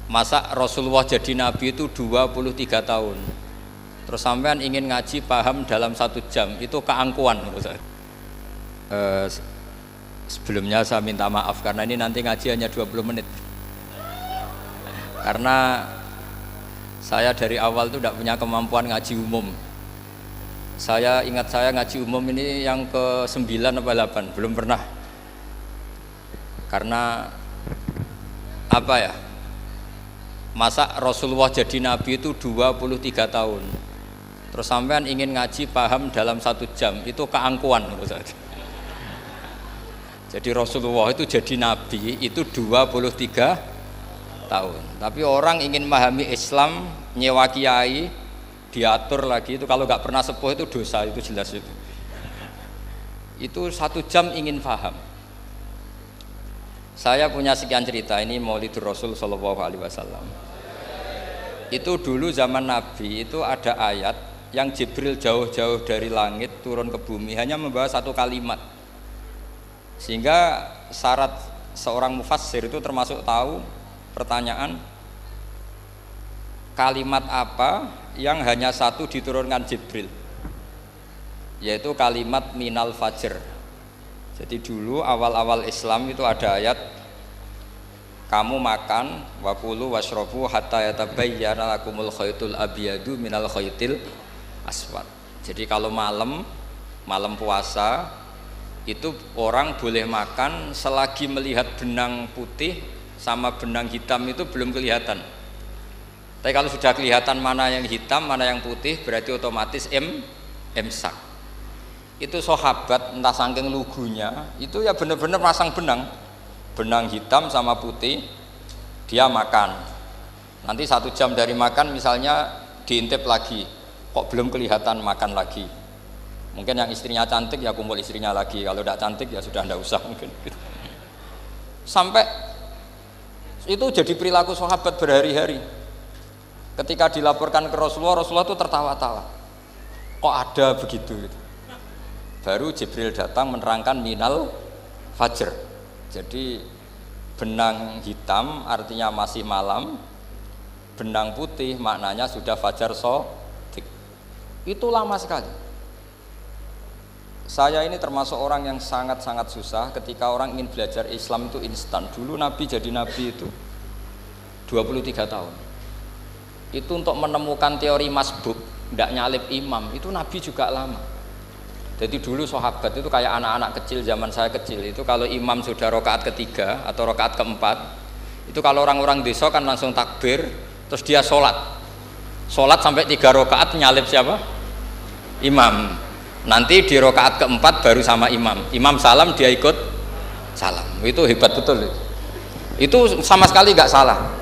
Masa Rasulullah jadi Nabi itu 23 tahun. Terus sampean ingin ngaji paham dalam 1 jam, itu keangkuhan menurut saya. Sebelumnya saya minta maaf karena ini nanti ngaji hanya 20 menit. Karena saya dari awal itu tidak punya kemampuan ngaji umum. Saya ingat saya ngaji umum ini yang ke-9 atau 8, belum pernah. Karena apa ya? Masa Rasulullah jadi Nabi itu 23 tahun. Terus sampean ingin ngaji paham dalam 1 jam, itu keangkuhan menurut saya. Jadi Rasulullah itu jadi Nabi itu 23 tahun. Tapi orang ingin memahami Islam, nyewa kiai, diatur lagi, itu kalau nggak pernah sepuh itu dosa, itu jelas itu. Itu 1 jam ingin paham. Saya punya sekian cerita, ini Maulidur Rasul Sallallahu Alaihi Wasallam. Itu dulu zaman Nabi itu ada ayat yang Jibril jauh-jauh dari langit turun ke bumi hanya membawa 1 kalimat, sehingga syarat seorang mufassir itu termasuk tahu pertanyaan kalimat apa yang hanya 1 diturunkan Jibril, yaitu kalimat minal fajr. Jadi dulu awal-awal Islam itu ada ayat kamu makan wakulu washrobu hatta yatabayyana lakumul khaytul abyadu minal khaytil aswad. Jadi kalau malam puasa itu orang boleh makan selagi melihat benang putih sama benang hitam itu belum kelihatan. Tapi kalau sudah kelihatan mana yang hitam mana yang putih berarti otomatis imsak. Itu sahabat entah saking lugunya itu ya benar-benar pasang benang hitam sama putih, dia makan. Nanti 1 jam dari makan misalnya diintip lagi, kok belum kelihatan, makan lagi. Mungkin yang istrinya cantik ya kumpul istrinya lagi, kalau tidak cantik ya sudah tidak usah mungkin. Sampai itu jadi perilaku sahabat berhari-hari. Ketika dilaporkan ke Rasulullah, Rasulullah itu tertawa-tawa. Kok ada begitu? Baru Jibril datang menerangkan minal fajr. Jadi benang hitam artinya masih malam, benang putih maknanya sudah fajar shadiq. Itu lama sekali. Saya ini termasuk orang yang sangat-sangat susah ketika orang ingin belajar Islam itu instan. Dulu Nabi jadi Nabi itu 23 tahun. Itu untuk menemukan teori masbuk, tidak nyalip imam, itu Nabi juga lama. Jadi dulu sahabat itu kayak anak-anak kecil zaman saya kecil itu kalau imam sudah rakaat ketiga atau rakaat keempat itu kalau orang-orang desa kan langsung takbir terus dia sholat sampai 3 rakaat nyalip siapa? Imam. Nanti di rakaat keempat baru sama imam salam dia ikut salam. Itu hebat betul itu sama sekali nggak salah.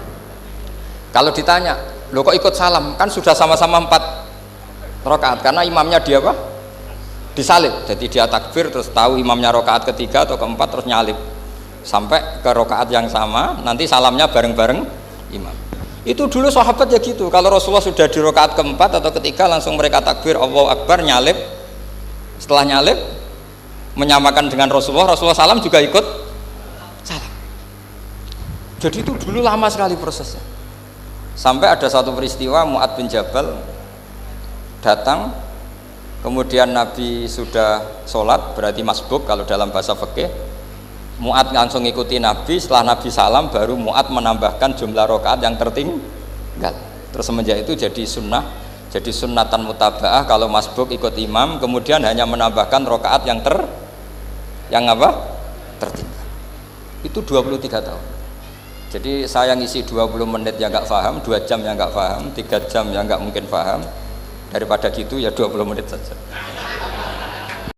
Kalau ditanya lo kok ikut salam kan sudah sama-sama 4 rakaat karena imamnya dia apa? Disalib, jadi dia takbir terus tahu imamnya rakaat ketiga atau keempat terus nyalip sampai ke rakaat yang sama, nanti salamnya bareng-bareng imam. Itu dulu sahabat ya gitu, kalau Rasulullah sudah di rakaat keempat atau ketiga langsung mereka takbir Allahu Akbar nyalip, setelah nyalip menyamakan dengan Rasulullah salam juga ikut salam. Jadi itu dulu lama sekali prosesnya. Sampai ada satu peristiwa Mu'ad bin Jabal datang. Kemudian Nabi sudah sholat, berarti masbuk kalau dalam bahasa fikih. Mu'ad langsung ikuti Nabi, setelah Nabi salam baru Mu'ad menambahkan jumlah rakaat yang tertinggal. Terus semenjak itu jadi sunnatan mutaba'ah kalau masbuk ikut imam, kemudian hanya menambahkan rakaat yang tertinggal. Itu 23 tahun. Jadi saya ngisi 20 menit yang nggak paham, 2 jam yang nggak paham, 3 jam yang nggak mungkin paham. Daripada gitu ya 20 menit saja.